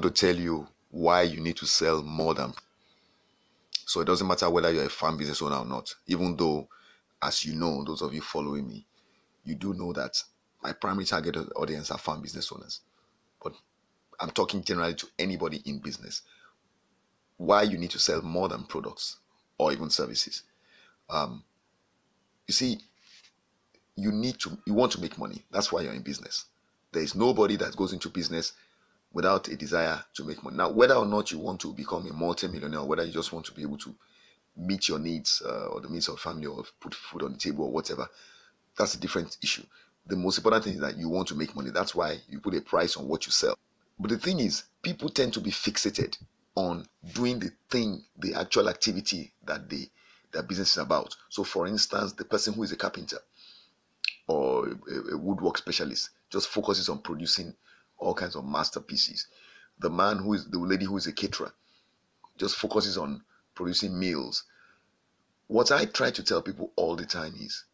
To tell you why you need to sell more than. So it doesn't matter whether you're a farm business owner or not, even though, as you know, those of you following me, you do know that my primary target audience are farm business owners. But I'm talking generally to anybody in business. Why you need to sell more than products or even services. You see, you want to make money. That's why you're in business. There is nobody that goes into business without a desire to make money. Now, whether or not you want to become a multi-millionaire, or whether you just want to be able to meet your needs or the needs of family, or put food on the table or whatever, that's a different issue. The most important thing is that you want to make money. That's why you put a price on what you sell. But the thing is, people tend to be fixated on doing the thing, the actual activity that their business is about. So, for instance, the person who is a carpenter or a woodwork specialist just focuses on producing all kinds of masterpieces. The lady who is a caterer just focuses on producing meals. What I try to tell people all the time is,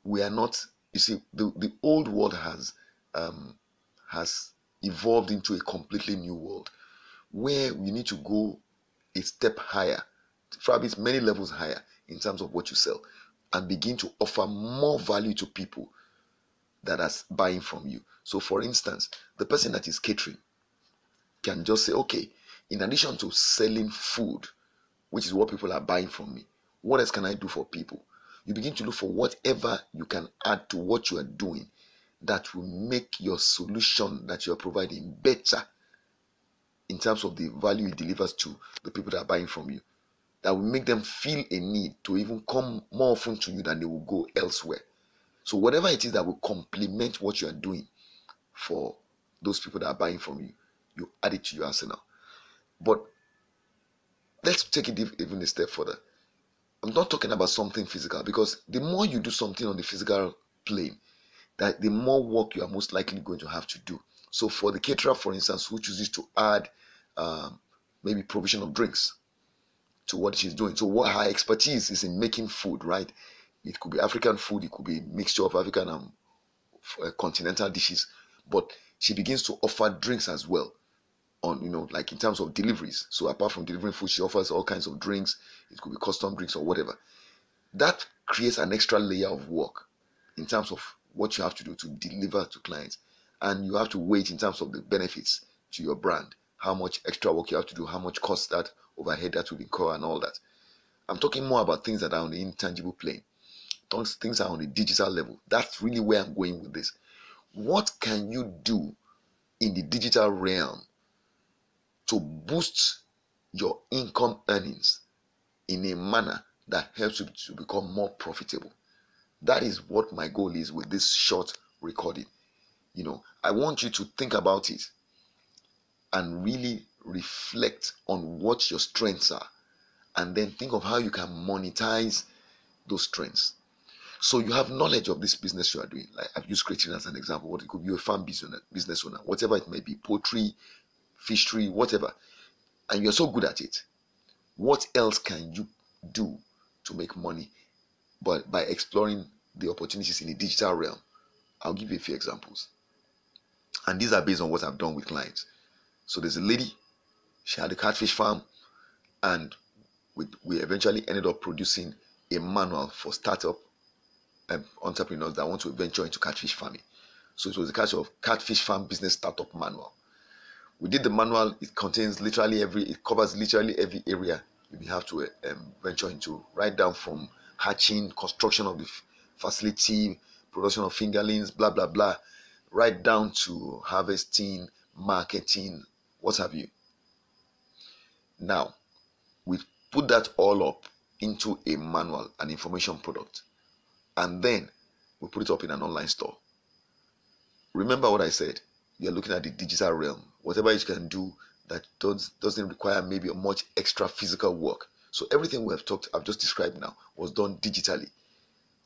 we are not. You see, the old world has evolved into a completely new world where we need to go a step higher, probably many levels higher in terms of what you sell, and begin to offer more value to people that are buying from you. So, for instance, the person that is catering can just say, okay, in addition to selling food, which is what people are buying from me, what else can I do for people? You begin to look for whatever you can add to what you are doing that will make your solution that you are providing better in terms of the value it delivers to the people that are buying from you. That will make them feel a need to even come more often to you than they will go elsewhere. So whatever it is that will complement what you are doing for those people that are buying from you, you add it to your arsenal. But let's take it even a step further. I'm not talking about something physical, because the more you do something on the physical plane, that the more work you are most likely going to have to do. So for the caterer, for instance, who chooses to add maybe provision of drinks to what she's doing. So what her expertise is in making food, right? It could be African food, it could be a mixture of African and continental dishes, but she begins to offer drinks as well, on like in terms of deliveries. So apart from delivering food, she offers all kinds of drinks. It could be custom drinks or whatever. That creates an extra layer of work in terms of what you have to do to deliver to clients, and you have to wait in terms of the benefits to your brand, how much extra work you have to do, how much cost that overhead that will incur, and all that. I'm talking more about things that are on the intangible plane. Things are on the digital level. That's really where I'm going with this. What can you do in the digital realm to boost your income earnings in a manner that helps you to become more profitable? That is what my goal is with this short recording. I want you to think about it and really reflect on what your strengths are, and then think of how you can monetize those strengths. So you have knowledge of this business you are doing. Like I've used creating as an example. What it could be, a farm business owner, whatever it may be, poultry, fishery, whatever, and you're so good at it. What else can you do to make money, but by exploring the opportunities in the digital realm? I'll give you a few examples, and these are based on what I've done with clients. So there's a lady, she had a catfish farm, and we eventually ended up producing a manual for startup entrepreneurs that want to venture into catfish farming. So it was a kind of catfish farm business startup manual. We did the manual. It covers literally every area you have to venture into, right down from hatching, construction of the facility, production of fingerlings, blah blah blah, right down to harvesting, marketing, what have you. Now, we put that all up into a manual, an information product, and then we put it up in an online store. Remember what I said, you're looking at the digital realm. Whatever you can do that doesn't require maybe much extra physical work. So everything I've just described now was done digitally,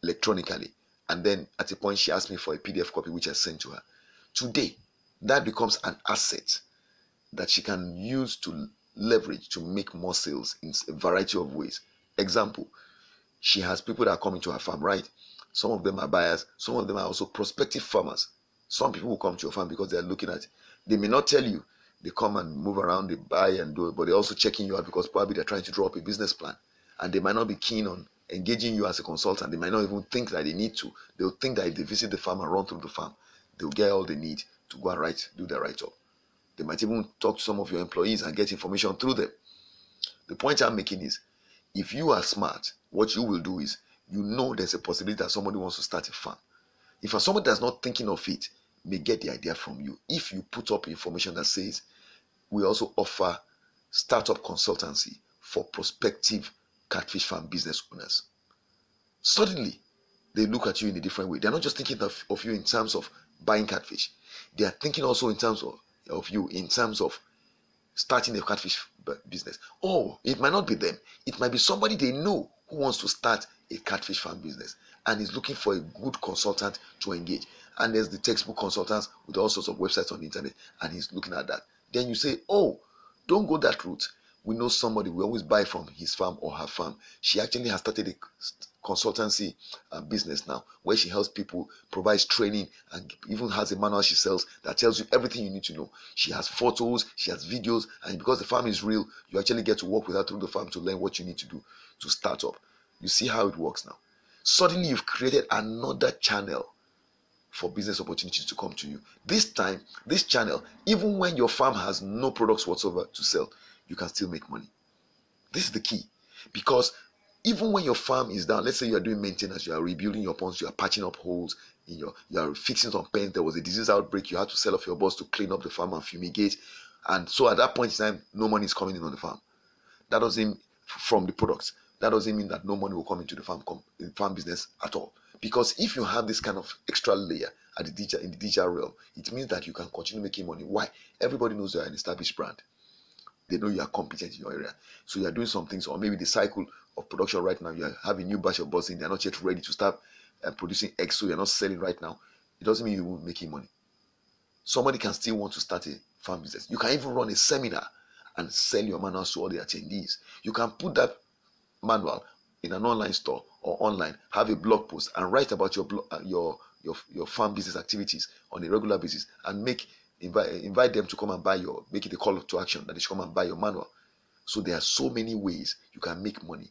electronically. And then at a point she asked me for a PDF copy, which I sent to her. Today, that becomes an asset that she can use to leverage to make more sales in a variety of ways. Example, she has people that are coming to her farm, right? Some of them are buyers, some of them are also prospective farmers. Some people will come to your farm because they are looking at it. They may not tell you They come and move around, they buy and do it, but they're also checking you out because probably they're trying to draw up a business plan. And they might not be keen on engaging you as a consultant. They might not even think that they need to. They'll think that if they visit the farm and run through the farm, they'll get all they need to go and do the write-up. They might even talk to some of your employees and get information through them. The point I'm making is, if you are smart, what you will do is, you know there's a possibility that somebody wants to start a farm. If somebody that's not thinking of it may get the idea from you, if you put up information that says, we also offer startup consultancy for prospective catfish farm business owners, suddenly they look at you in a different way. They're not just thinking of you in terms of buying catfish. They are thinking also in terms of you in terms of starting a catfish business. Oh, it might not be them. It might be somebody they know who wants to start a catfish farm business and is looking for a good consultant to engage. And there's the textbook consultants with all sorts of websites on the internet, and he's looking at that. Then you say, oh, don't go that route. We know somebody, we always buy from his farm or her farm. She actually has started a consultancy business now where she helps people, provides training, and even has a manual she sells that tells you everything you need to know. She has photos, she has videos, and because the farm is real, you actually get to work with her through the farm to learn what you need to do to start up. You see how it works now. Suddenly you've created another channel for business opportunities to come to you. This time, this channel, even when your farm has no products whatsoever to sell, you can still make money. This is the key, because even when your farm is down, let's say you are doing maintenance, you are rebuilding your ponds, you are patching up holes in you are fixing some pens, there was a disease outbreak, you had to sell off your boss to clean up the farm and fumigate, and so at that point in time, no money is coming in on the farm. That doesn't, from the products, that doesn't mean that no money will come into the farm business at all. Because if you have this kind of extra layer in the digital realm, it means that you can continue making money. Why? Everybody knows you are an established brand. They know you are competent in your area. So you are doing some things, or maybe the cycle of production right now, you have a new batch of birds in, they're not yet ready to start producing eggs, so you're not selling right now. It doesn't mean you won't be making money. Somebody can still want to start a farm business. You can even run a seminar and sell your manuals to all the attendees. You can put that manual in an online store or online, have a blog post and write about your farm business activities on a regular basis, and invite them to come and buy make it a call to action that they should come and buy your manual. So there are so many ways you can make money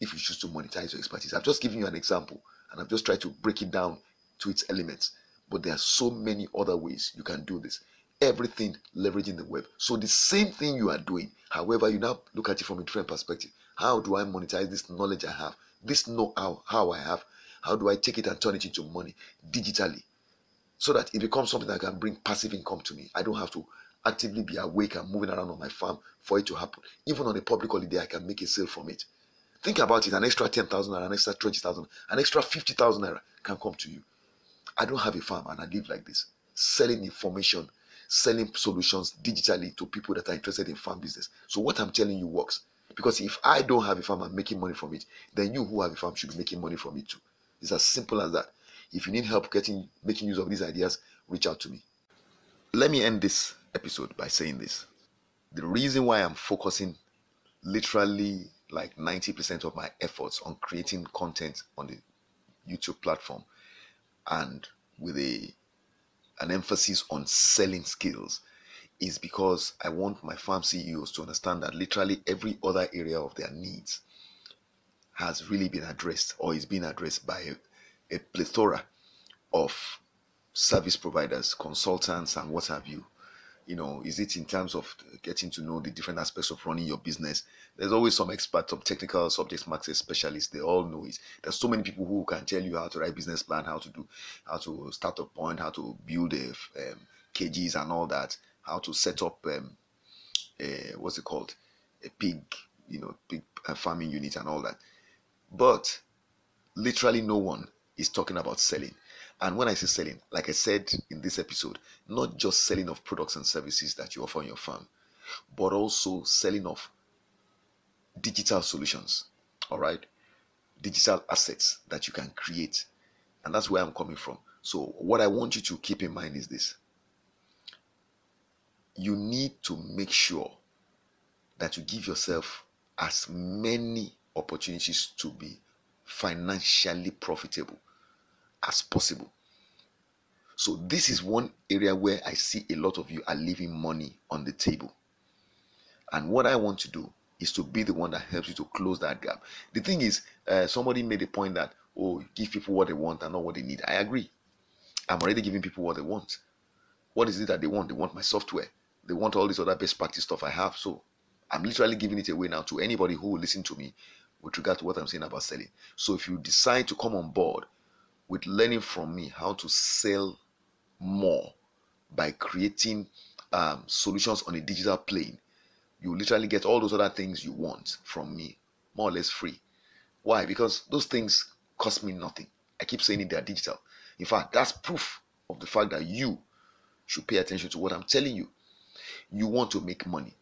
if you choose to monetize your expertise. I've just given you an example and I've just tried to break it down to its elements, but there are so many other ways you can do this. Everything leveraging the web. So the same thing you are doing, however, you now look at it from a different perspective. How do I monetize this knowledge I have, this know-how I have? How do I take it and turn it into money digitally, so that it becomes something that can bring passive income to me? I don't have to actively be awake and moving around on my farm for it to happen. Even on a public holiday, I can make a sale from it. Think about it, an extra 10,000 naira, an extra 20,000, an extra 50,000 naira can come to you. I don't have a farm and I live like this, selling information, selling solutions digitally to people that are interested in farm business. So what I'm telling you works. Because if I don't have a farm and making money from it, then you who have a farm should be making money from it too. It's as simple as that. If you need help making use of these ideas, reach out to me. Let me end this episode by saying this. The reason why I'm focusing literally like 90% of my efforts on creating content on the YouTube platform, and with an emphasis on selling skills, is because I want my farm CEOs to understand that literally every other area of their needs has really been addressed, or is being addressed by a plethora of service providers, consultants, and what have you. Is it in terms of getting to know the different aspects of running your business? There's always some experts, some technical subject matter specialists. They all know it. There's so many people who can tell you how to write business plan, how to start a point, how to build cages and all that, how to set up what's it called, a pig farming unit and all that. But literally no one is talking about selling. And when I say selling, like I said in this episode, not just selling of products and services that you offer on your farm, but also selling of digital solutions, all right? Digital assets that you can create. And that's where I'm coming from. So what I want you to keep in mind is this. You need to make sure that you give yourself as many opportunities to be financially profitable as possible. So this is one area where I see a lot of you are leaving money on the table. And what I want to do is to be the one that helps you to close that gap. The thing is, somebody made a point that, oh, give people what they want and not what they need. I agree. I'm already giving people what they want. What is it that they want? They want my software. They want all this other best practice stuff I have. So I'm literally giving it away now to anybody who will listen to me with regard to what I'm saying about selling. So if you decide to come on board with learning from me how to sell more by creating solutions on a digital plane, you literally get all those other things you want from me, more or less free. Why? Because those things cost me nothing. I keep saying it, they're digital. In fact, that's proof of the fact that you should pay attention to what I'm telling you. You want to make money.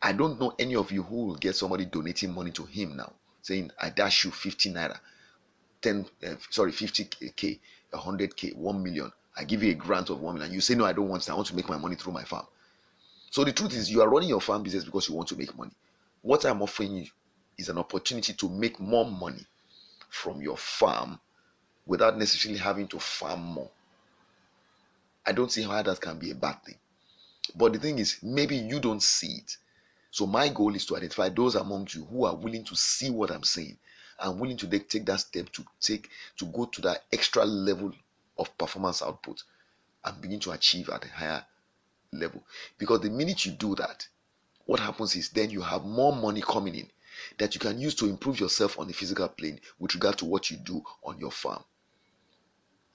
I don't know any of you who will get somebody donating money to him now, saying, I dash you 50 naira, 50k, 100k, 1 million. I give you a grant of 1 million. You say, no, I don't want that. I want to make my money through my farm. So the truth is, you are running your farm business because you want to make money. What I'm offering you is an opportunity to make more money from your farm without necessarily having to farm more. I don't see how that can be a bad thing. But the thing is, maybe you don't see it. So my goal is to identify those among you who are willing to see what I'm saying and willing to take that step to go to that extra level of performance output and begin to achieve at a higher level. Because the minute you do that, what happens is then you have more money coming in that you can use to improve yourself on the physical plane with regard to what you do on your farm.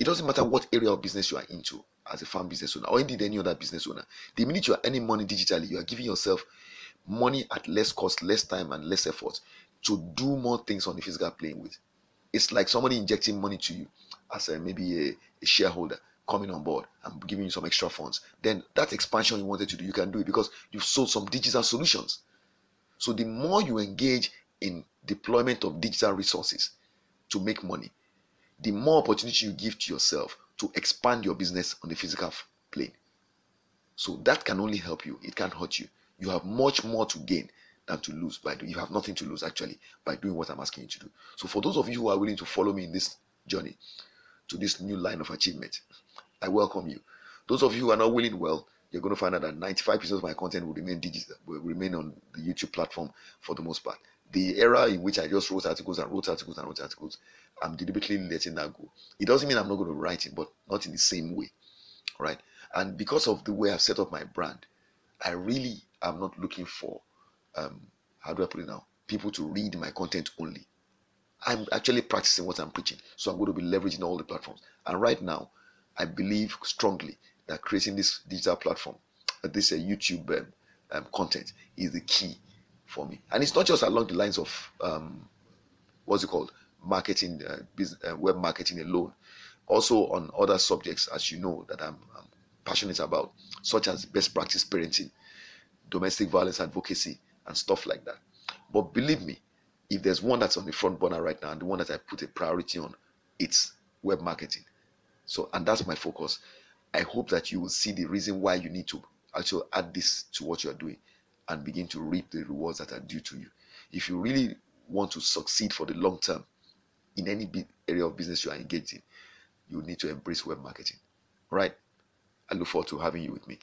It doesn't matter what area of business you are into as a farm business owner or indeed any other business owner. The minute you are earning money digitally, you are giving yourself money at less cost, less time, and less effort to do more things on the physical plane with. It's like somebody injecting money to you as maybe a shareholder coming on board and giving you some extra funds. Then that expansion you wanted to do, you can do it because you've sold some digital solutions. So the more you engage in deployment of digital resources to make money, the more opportunity you give to yourself to expand your business on the physical plane. So that can only help you. It can't hurt you. You have much more to gain than to lose by doing. You have nothing to lose actually by doing what I'm asking you to do. So for those of you who are willing to follow me in this journey to this new line of achievement, I welcome you. Those of you who are not willing, well, you're going to find out that 95% of my content will remain digital, will remain on the YouTube platform for the most part. The era in which I just wrote articles, I'm deliberately letting that go. It doesn't mean I'm not going to write it, but not in the same way, right? And because of the way I've set up my brand, I really am not looking for, how do I put it now, people to read my content only. I'm actually practicing what I'm preaching, so I'm going to be leveraging all the platforms. And right now, I believe strongly that creating this digital platform, this YouTube content is the key for me. And it's not just along the lines of what's it called, marketing, web marketing alone. Also on other subjects, as you know, that I'm passionate about, such as best practice parenting, domestic violence advocacy, and stuff like that. But believe me, if there's one that's on the front burner right now, and the one that I put a priority on, it's web marketing. So, and that's my focus. I hope that you will see the reason why you need to actually add this to what you're doing and begin to reap the rewards that are due to you. If you really want to succeed for the long term in any area of business you are engaged in, you need to embrace web marketing. All right? I look forward to having you with me.